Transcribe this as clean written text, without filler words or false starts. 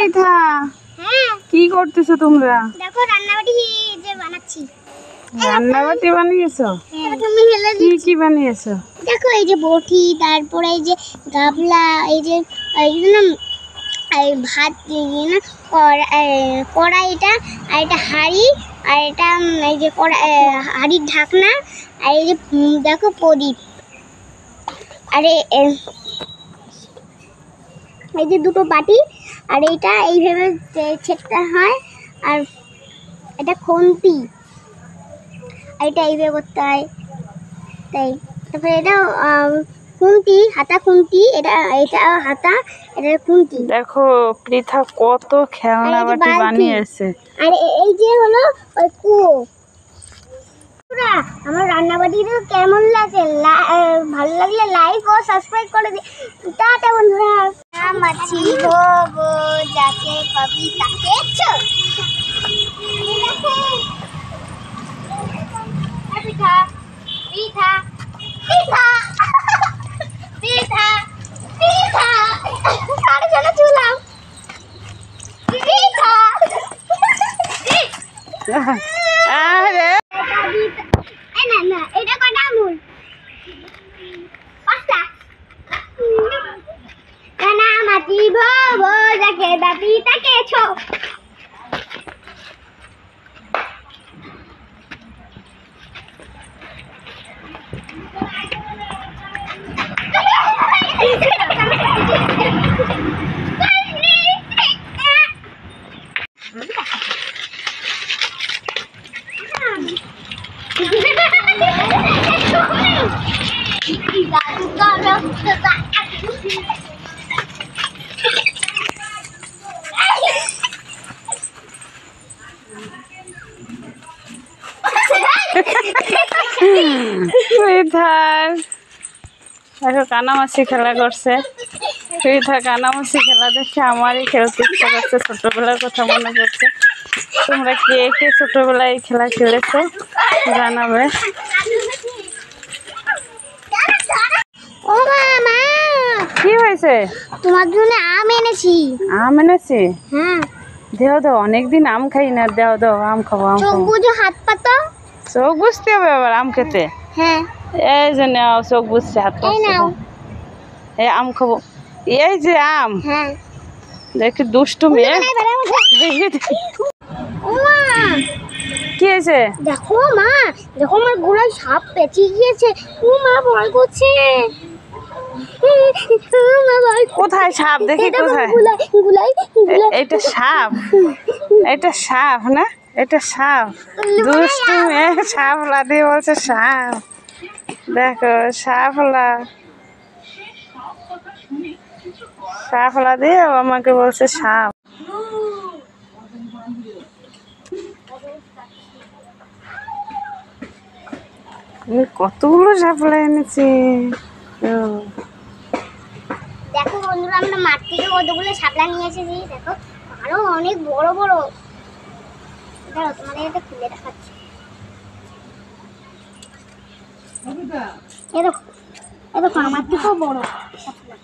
পৃথা, হ্যাঁ কি করতেছো তোমরা? দেখো রান্নাবাটি যে বানাচ্ছি। রান্নাবাটি বানিয়েছো? তুমি হেলে কি কি বানিয়েছো? দেখো এই যে বটি, তারপরে এই যে গাবলা, এই যে না এই ভাত না কড়াইটা, আর এটা হাঁড়ি, আর এটা এই যে হাঁড়ির ঢাকনা, আর এই যে দেখো প্রদীপ, আর এই যে দুটো বাটি, আর এইটা এইভাবে ছেঁকতে হয়, আর এটা খুন্তি, আর এটা এইভাবে করতে হয়, তাই তারপরে এটা খুন্তি, হাতা খুন্তি, এটা হাতা, এটা খুন্তি। দেখো পৃথা কত খেলনা বাটি বানিয়েছে। আর এই যে হলো ওই কুয়ো। আমার রান্নাবাটিটা কেমন লাগছে? ভালো লাগলে লাইক ও সাবস্ক্রাইব করে দিই। টাটা বন্ধুরা। মাছি ভোগো যাকে পাবি তাকে ছো। পিঠা পিঠা পিঠা পিঠা পিঠা কার জন্য চুলাম পিঠা। আরে না না এটা কটা আমুল? পাঁচটা। না মাটি ভোগো যাকে পাবি তাকে ছো। পৃথার দেখো কানামাছি খেলা করছে। পৃথা কানামাছি খেলা দেখে আমারই খেলতে ইচ্ছা করছে, ছোটবেলার কথা মনে পড়ছে। তোমরা কে কে ছোটবেলায় এই খেলা খেলেছো জানাবে। ও মামা, কি হয়েছে? তোমার জন্য আম এনেছি। আম এনেছি? হ্যাঁ। দেও দাও, অনেকদিন আম খাই না, দেও দাও, আম খাবো আম চোখ খাবো। বুঝে হাত পাতো। চোখ বুঝতে হবে আবার আম খেতে? হ্যাঁ এই যে নাও, চোখ বুঝছে, হাত এই পাচ্ছে। নাও। এই আম খাবো। এই যে আম, হ্যাঁ দেখি দুষ্টু মেয়ে। ও মা, কি হয়েছে? দেখো মা, দেখো আমার গোড়ায় সাপ পেঁচিয়ে গিয়েছে। ও মা ভয় করছে। কোথায় সাপ? দেখি কোথায়। এটা সাপ? এটা সাপ না? এটা সাপ। দুষ্টু মেয়ে সাপলা দিয়ে বলছে সাপ। দেখো সাপলা, সাপলা দিয়ে আমাকে বলছে সাপ। আমি কতগুলো সাপলা এনেছি। দেখো বন্ধুরা, আমরা মাঠ থেকে কতগুলো শাপলা নিয়ে এসেছি। দেখো আরো অনেক বড় বড়। দাঁড়াও তোমাদের এটা খুলে দেখাচ্ছি। এ দেখো, এ দেখো আমার থেকেও বড় শাপলা।